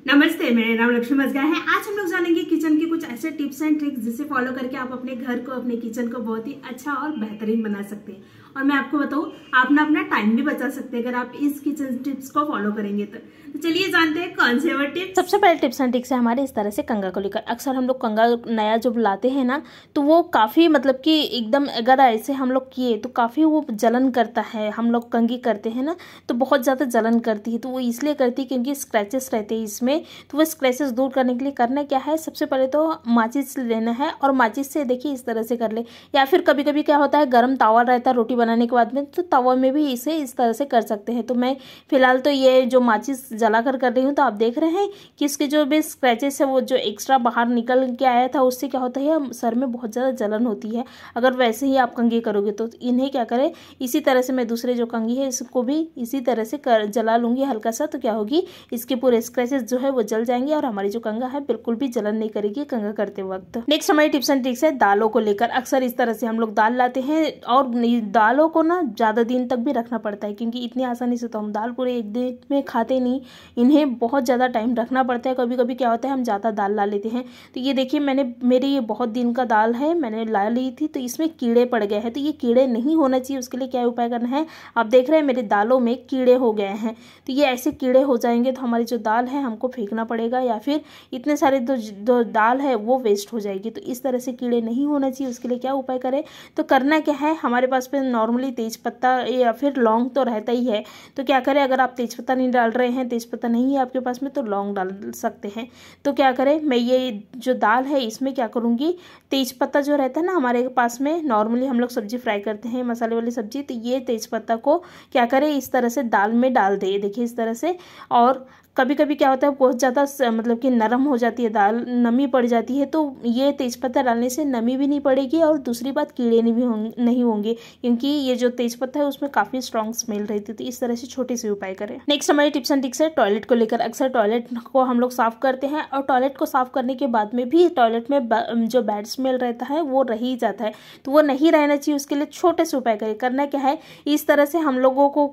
नमस्ते, मेरा नाम लक्ष्मी मजगा है। आज हम लोग जानेंगे किचन के कुछ ऐसे टिप्स एंड ट्रिक्स जिसे फॉलो करके आप अपने घर को, अपने किचन को बहुत ही अच्छा और बेहतरीन बना सकते हैं। और मैं आपको बताऊं, आप ना अपना टाइम भी बचा सकते हैं अगर आप इस किचन टिप्स को फॉलो करेंगे तो चलिए जानते हैं कौन से वो टिप्स। सबसे पहले टिप्स एंड ट्रिक्स है हमारे इस तरह से कंघा को लेकर। अक्सर हम लोग कंघा नया जब लाते हैं ना, तो वो काफ़ी मतलब कि एकदम अगर ऐसे हम लोग किए तो काफ़ी वो जलन करता है। हम लोग कंघी करते हैं ना तो बहुत ज़्यादा जलन करती है। तो वो इसलिए करती है क्योंकि स्क्रैचेस रहते हैं इसमें। तो वो स्क्रैचेस दूर करने के लिए करना क्या है, सबसे पहले तो माचिस लेना है और माचिस से देखिए इस तरह से कर ले। या फिर कभी कभी क्या होता है, गर्म तवा रहता है रोटी बनाने के बाद में, तो तवा में भी इसे इस तरह से कर सकते हैं। तो मैं फिलहाल तो ये जो माचिस जला कर रही हूँ, तो आप देख रहे हैं कि इसके जो भी स्क्रैचेस है वो जो एक्स्ट्रा बाहर निकल के आया था, उससे क्या होता है सर में बहुत ज़्यादा जलन होती है अगर वैसे ही आप कंघी करोगे। तो इन्हें क्या करें, इसी तरह से मैं दूसरे जो कंघी है इसको भी इसी तरह से जला लूँगी हल्का सा। तो क्या होगी, इसके पूरे स्क्रैचेस जो है वो जल जाएंगे और हमारी जो कंघा है बिल्कुल भी जलन नहीं करेगी कंघा करते वक्त। नेक्स्ट हमारी टिप्स एंड ट्रिक्स है दालों को लेकर। अक्सर इस तरह से हम लोग दाल लाते हैं और दालों को ना ज़्यादा दिन तक भी रखना पड़ता है, क्योंकि इतनी आसानी से तो हम दाल पूरे एक दिन में खाते नहीं, इन्हें बहुत ज़्यादा टाइम रखना पड़ता है। कभी कभी क्या होता है हम ज़्यादा दाल ला लेते हैं। तो ये देखिए, मेरी ये बहुत दिन का दाल है, मैंने ला ली थी, तो इसमें कीड़े पड़ गए हैं। तो ये कीड़े नहीं होना चाहिए, उसके लिए क्या उपाय करना है, आप देख रहे हैं मेरे दालों में कीड़े हो गए हैं। तो ये ऐसे कीड़े हो जाएंगे तो हमारी जो दाल है हमको फेंकना पड़ेगा, या फिर इतने सारे जो दाल है वो वेस्ट हो जाएगी। तो इस तरह से कीड़े नहीं होना चाहिए, उसके लिए क्या उपाय करें, तो करना क्या है, हमारे पास में नॉर्मली तेजपत्ता या फिर लौंग तो रहता ही है। तो क्या करें, अगर आप तेजपत्ता नहीं डाल रहे हैं, तेजपत्ता नहीं है आपके पास में, तो लौंग डाल सकते हैं। तो क्या करें, मैं ये जो दाल है इसमें क्या करूँगी, तेजपत्ता जो रहता है ना हमारे पास में, नॉर्मली हम लोग सब्जी फ्राई करते हैं मसाले वाली सब्जी, तो ये तेजपत्ता को क्या करें इस तरह से दाल में डाल दे, देखिए इस तरह से। और कभी कभी क्या होता है बहुत ज़्यादा मतलब कि नरम हो जाती है दाल, नमी पड़ जाती है, तो ये तेज़पत्ता डालने से नमी भी नहीं पड़ेगी और दूसरी बात कीड़े नहीं होंगे, क्योंकि ये जो तेज़पत्ता है उसमें काफ़ी स्ट्रॉन्ग स्मेल रहती है। तो इस तरह से छोटे से उपाय करें। नेक्स्ट हमारी टिप्स एंड ट्रिक्स है टॉयलेट को लेकर। अक्सर टॉयलेट को हम लोग साफ़ करते हैं और टॉयलेट को साफ़ करने के बाद में भी टॉयलेट में जो बैड स्मेल रहता है वो रह ही जाता है। तो वो नहीं रहना चाहिए, उसके लिए छोटे से उपाय करें। करना क्या है, इस तरह से हम लोगों को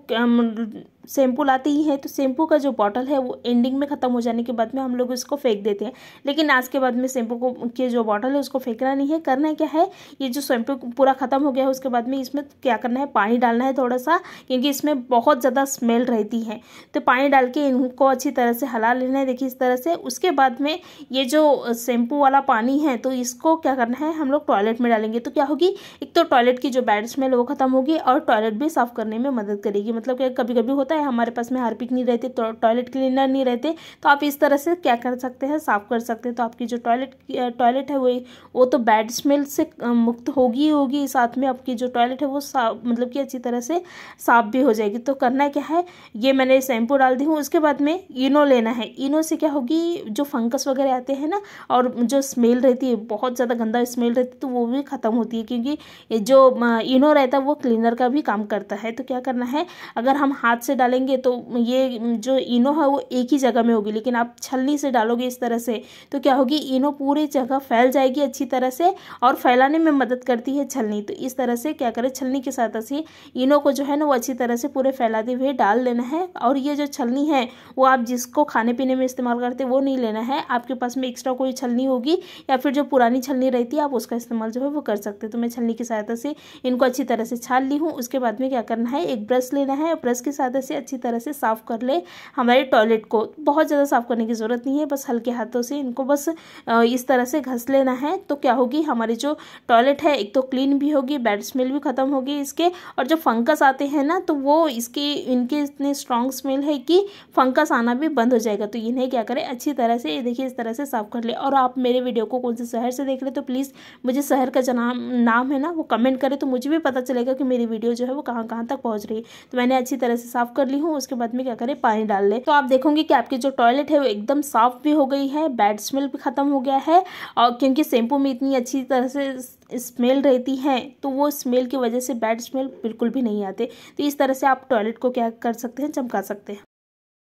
शैम्पू लाते ही हैं, तो शैम्पू का जो बॉटल है वो एंडिंग में ख़त्म हो जाने के बाद में हम लोग इसको फेंक देते हैं। लेकिन आज के बाद में शैम्पू को के जो बॉटल है उसको फेंकना नहीं है। करना क्या है, ये जो शैम्पू पूरा ख़त्म हो गया है उसके बाद में इसमें क्या करना है, पानी डालना है थोड़ा सा, क्योंकि इसमें बहुत ज़्यादा स्मेल रहती है। तो पानी डाल के इनको अच्छी तरह से हिला लेना है, देखिए इस तरह से। उसके बाद में ये जो शैम्पू वाला पानी है तो इसको क्या करना है, हम लोग टॉयलेट में डालेंगे। तो क्या होगी, एक तो टॉयलेट की जो बैड स्मेल वो ख़त्म होगी और टॉयलेट भी साफ़ करने में मदद करेगी। मतलब कि कभी कभी होता है हमारे पास में हार्पिक नहीं रहते, तो टॉयलेट क्लीनर नहीं रहते, तो आप इस तरह से क्या कर सकते हैं, साफ़ कर सकते हैं। तो आपकी जो टॉयलेट है वो तो बैड स्मेल से मुक्त होगी, साथ में आपकी जो टॉयलेट है वो मतलब कि अच्छी तरह से साफ़ भी हो जाएगी। तो करना क्या है, ये मैंने शैम्पू डाल दी हूँ, उसके बाद में इनो लेना है। इनो से क्या होगी, जो फंगस वगैरह आते हैं ना और जो स्मेल रहती है, बहुत ज़्यादा गंदा स्मेल रहती है, तो वो भी ख़त्म होती है, क्योंकि जो इनो रहता है वो क्लीनर का भी काम करता है। तो क्या करना है, अगर हम हाथ से डालेंगे तो ये जो इनो है वो एक ही जगह में होगी, लेकिन आप छलनी से डालोगे इस तरह से तो क्या होगी, इनो पूरी जगह फैल जाएगी अच्छी तरह से, और फैलाने में मदद करती है छलनी। तो इस तरह से क्या करें, छलनी के साथ से इनो को जो है ना वो अच्छी तरह से पूरे फैलाते हुए डाल लेना है। और ये जो छलनी है वो आप जिसको खाने पीने में इस्तेमाल करते वो नहीं लेना है, आपके पास में एक्स्ट्रा कोई छलनी होगी या फिर जो पुरानी छलनी रहती है आप उसका इस्तेमाल जो है वो कर सकते हैं। तो मैं छलनी की सहायता से इनको अच्छी तरह से छान ली हूँ। उसके बाद में क्या करना है, एक ब्रश लेना है, ब्रश की सहायता से अच्छी तरह से साफ कर ले हमारे टॉयलेट को। बहुत ज़्यादा साफ करने की ज़रूरत नहीं है, बस हल्के हाथों से इनको बस इस तरह से घस लेना है। तो क्या होगी, हमारी जो टॉयलेट है एक तो क्लीन भी होगी, बैड स्मेल भी खत्म होगी इसके, और जो फंगस आते हैं ना तो वो इनके इतने स्ट्रॉन्ग स्मेल है कि फंगस आना भी बंद हो जाएगा। तो इन्हें क्या करें, अच्छी तरह से देखिए इस तरह से साफ कर ले। और आप मेरे वीडियो को कौन से शहर से देख रहे तो प्लीज़ मुझे शहर का जो नाम है ना वो कमेंट करें, तो मुझे भी पता चलेगा कि मेरी वीडियो जो है वो कहाँ कहाँ तक पहुँच रही है। तो मैंने अच्छी तरह से साफ कर ली हूँ। उसके बाद में क्या करें, पानी डाल ले। तो आप देखोगे कि आपकी जो टॉयलेट है वो एकदम साफ भी हो गई है, बैड स्मेल भी खत्म हो गया है, और क्योंकि शैम्पू में इतनी अच्छी तरह से स्मेल रहती है तो वो स्मेल की वजह से बैड स्मेल बिल्कुल भी नहीं आते। तो इस तरह से आप टॉयलेट को क्या कर सकते हैं, चमका सकते हैं।